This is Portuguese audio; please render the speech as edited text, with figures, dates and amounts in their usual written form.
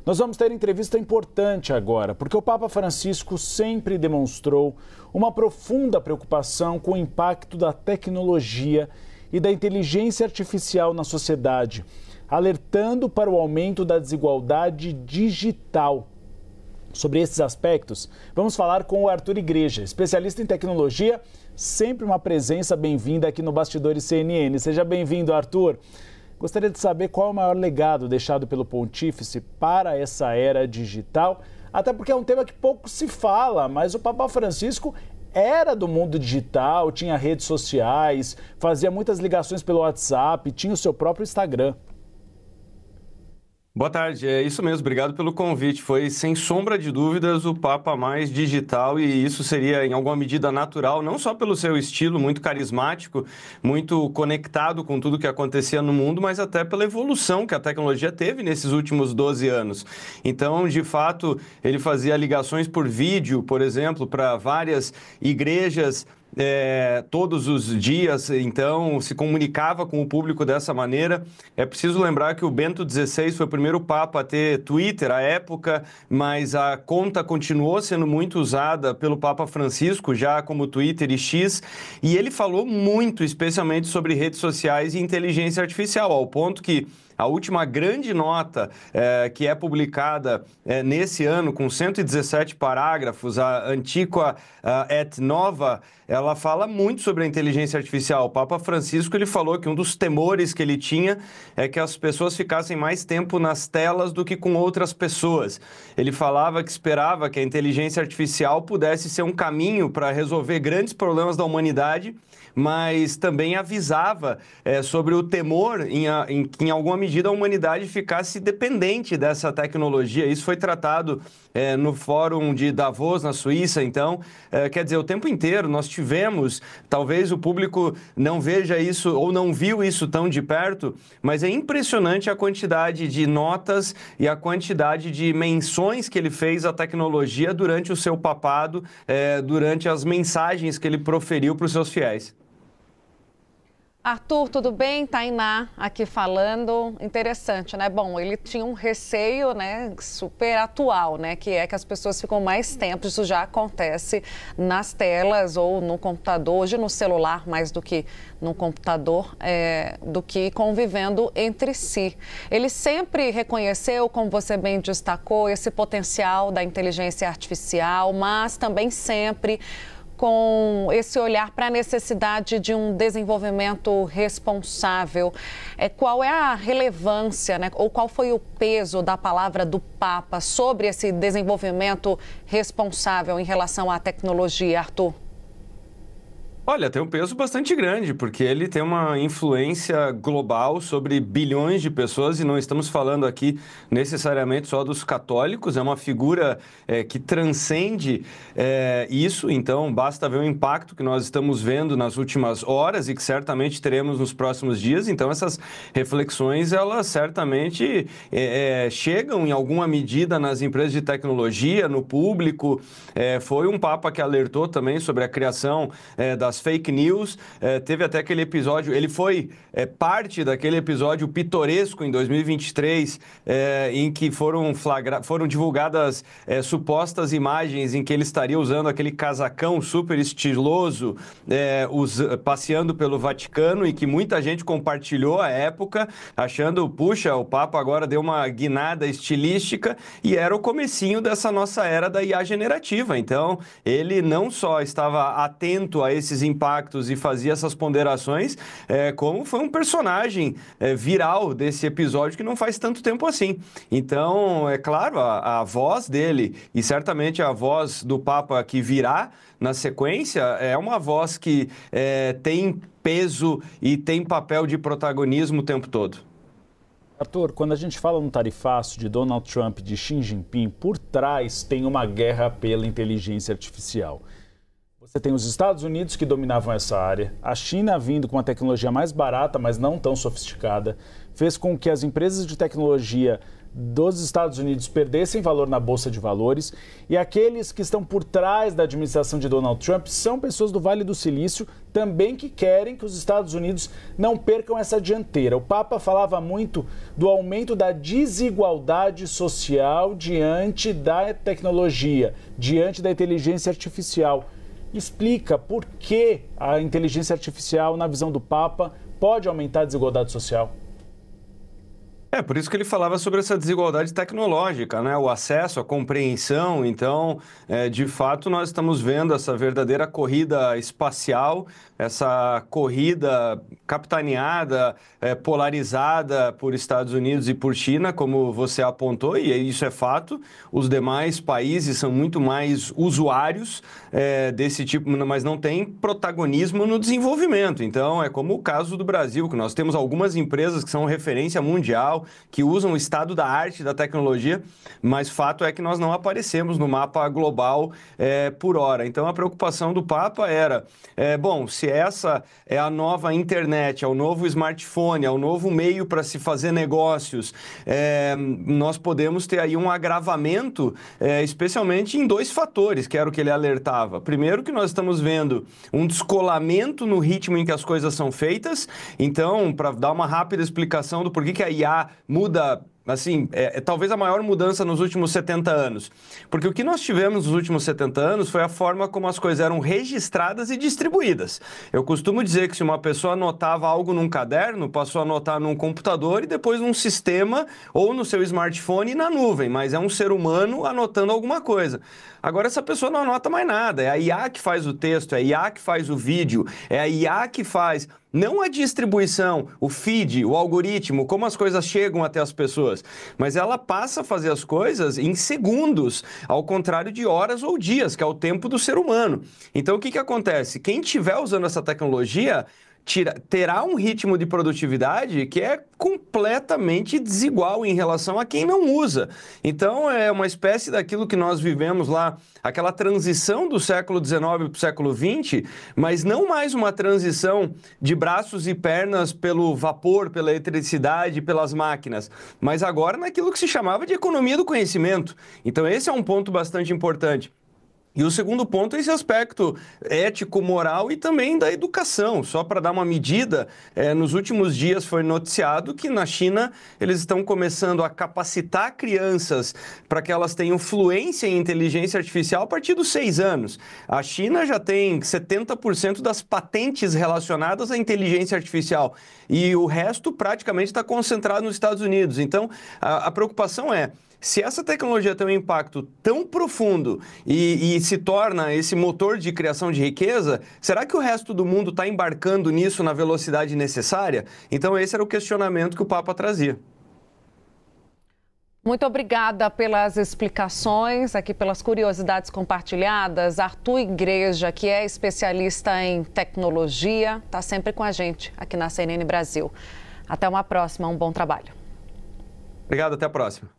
Nós vamos ter entrevista importante agora, porque o Papa Francisco sempre demonstrou uma profunda preocupação com o impacto da tecnologia e da inteligência artificial na sociedade, alertando para o aumento da desigualdade digital. Sobre esses aspectos, vamos falar com o Arthur Igreja, especialista em tecnologia, sempre uma presença bem-vinda aqui no Bastidores CNN. Seja bem-vindo, Arthur. Gostaria de saber qual é o maior legado deixado pelo Pontífice para essa era digital, até porque é um tema que pouco se fala, mas o Papa Francisco era do mundo digital, tinha redes sociais, fazia muitas ligações pelo WhatsApp, tinha o seu próprio Instagram. Boa tarde, é isso mesmo, obrigado pelo convite. Foi, sem sombra de dúvidas, o Papa mais digital e isso seria, em alguma medida, natural, não só pelo seu estilo muito carismático, muito conectado com tudo que acontecia no mundo, mas até pela evolução que a tecnologia teve nesses últimos 12 anos. Então, de fato, ele fazia ligações por vídeo, por exemplo, para várias igrejas, todos os dias, então se comunicava com o público dessa maneira. É preciso lembrar que o Bento XVI foi o primeiro Papa a ter Twitter à época, mas a conta continuou sendo muito usada pelo Papa Francisco, já como Twitter e X, e ele falou muito, especialmente sobre redes sociais e inteligência artificial, ao ponto que a última grande nota que é publicada nesse ano, com 117 parágrafos, a Antiqua et Nova, ela fala muito sobre a inteligência artificial. O Papa Francisco ele falou que um dos temores que ele tinha é que as pessoas ficassem mais tempo nas telas do que com outras pessoas. Ele falava que esperava que a inteligência artificial pudesse ser um caminho para resolver grandes problemas da humanidade, mas também avisava sobre o temor em que, em alguma medida, a humanidade ficasse dependente dessa tecnologia. Isso foi tratado no Fórum de Davos, na Suíça. Então, quer dizer, o tempo inteiro nós tivemos, talvez o público não veja isso ou não viu isso tão de perto, mas é impressionante a quantidade de notas e a quantidade de menções que ele fez à tecnologia durante o seu papado, durante as mensagens que ele proferiu para os seus fiéis. Arthur, tudo bem? Tainá aqui falando. Interessante, né? Bom, ele tinha um receio, né, super atual, né, que é que as pessoas ficam mais tempo. Isso já acontece nas telas ou no computador, hoje no celular mais do que no computador, do que convivendo entre si. Ele sempre reconheceu, como você bem destacou, esse potencial da inteligência artificial, mas também sempre com esse olhar para a necessidade de um desenvolvimento responsável. Qual é a relevância, né, ou qual foi o peso da palavra do Papa sobre esse desenvolvimento responsável em relação à tecnologia, Arthur? Olha, tem um peso bastante grande, porque ele tem uma influência global sobre bilhões de pessoas, e não estamos falando aqui necessariamente só dos católicos, é uma figura que transcende isso, então basta ver o impacto que nós estamos vendo nas últimas horas e que certamente teremos nos próximos dias. Então essas reflexões, elas certamente chegam em alguma medida nas empresas de tecnologia, no público. Foi um Papa que alertou também sobre a criação das fake news, teve até aquele episódio, ele foi parte daquele episódio pitoresco em 2023, em que foram divulgadas supostas imagens em que ele estaria usando aquele casacão super estiloso, passeando pelo Vaticano, e que muita gente compartilhou à época, achando, puxa, o Papa agora deu uma guinada estilística, e era o comecinho dessa nossa era da IA generativa. Então, ele não só estava atento a esses impactos e fazia essas ponderações, como foi um personagem viral desse episódio que não faz tanto tempo assim. Então, é claro, a voz dele, e certamente a voz do Papa que virá na sequência, é uma voz que tem peso e tem papel de protagonismo o tempo todo. Arthur, quando a gente fala no tarifaço de Donald Trump e de Xi Jinping, por trás tem uma guerra pela inteligência artificial. Você tem os Estados Unidos que dominavam essa área, a China vindo com uma tecnologia mais barata, mas não tão sofisticada, fez com que as empresas de tecnologia dos Estados Unidos perdessem valor na Bolsa de Valores, e aqueles que estão por trás da administração de Donald Trump são pessoas do Vale do Silício também que querem que os Estados Unidos não percam essa dianteira. O Papa falava muito do aumento da desigualdade social diante da tecnologia, diante da inteligência artificial. Explica por que a inteligência artificial, na visão do Papa, pode aumentar a desigualdade social. Por isso que ele falava sobre essa desigualdade tecnológica, né? O acesso, a compreensão. Então, de fato, nós estamos vendo essa verdadeira corrida espacial, essa corrida capitaneada, polarizada por Estados Unidos e por China, como você apontou, e isso é fato. Os demais países são muito mais usuários desse tipo, mas não têm protagonismo no desenvolvimento. Então, é como o caso do Brasil, que nós temos algumas empresas que são referência mundial, que usam o estado da arte, da tecnologia, mas fato é que nós não aparecemos no mapa global por hora. Então, a preocupação do Papa era, se essa é a nova internet, é o novo smartphone, é o novo meio para se fazer negócios, nós podemos ter aí um agravamento, especialmente em dois fatores, que era o que ele alertava. Primeiro, que nós estamos vendo um descolamento no ritmo em que as coisas são feitas. Então, para dar uma rápida explicação do porquê que a IA muda, assim, talvez a maior mudança nos últimos 70 anos. Porque o que nós tivemos nos últimos 70 anos foi a forma como as coisas eram registradas e distribuídas. Eu costumo dizer que se uma pessoa anotava algo num caderno, passou a anotar num computador e depois num sistema ou no seu smartphone e na nuvem, mas é um ser humano anotando alguma coisa. Agora essa pessoa não anota mais nada, é a IA que faz o texto, é a IA que faz o vídeo, é a IA que faz não a distribuição, o feed, o algoritmo, como as coisas chegam até as pessoas, mas ela passa a fazer as coisas em segundos, ao contrário de horas ou dias, que é o tempo do ser humano. Então o que acontece? Quem estiver usando essa tecnologia terá um ritmo de produtividade que é completamente desigual em relação a quem não usa. Então, é uma espécie daquilo que nós vivemos lá, aquela transição do século XIX para o século XX, mas não mais uma transição de braços e pernas pelo vapor, pela eletricidade, pelas máquinas, mas agora naquilo que se chamava de economia do conhecimento. Então, esse é um ponto bastante importante. E o segundo ponto é esse aspecto ético, moral e também da educação. Só para dar uma medida, nos últimos dias foi noticiado que na China eles estão começando a capacitar crianças para que elas tenham fluência em inteligência artificial a partir dos 6 anos. A China já tem 70% das patentes relacionadas à inteligência artificial e o resto praticamente está concentrado nos Estados Unidos. Então, a preocupação é, se essa tecnologia tem um impacto tão profundo e se torna esse motor de criação de riqueza, será que o resto do mundo está embarcando nisso na velocidade necessária? Então, esse era o questionamento que o Papa trazia. Muito obrigada pelas explicações, aqui pelas curiosidades compartilhadas. Arthur Igreja, que é especialista em tecnologia, está sempre com a gente aqui na CNN Brasil. Até uma próxima, um bom trabalho. Obrigado, até a próxima.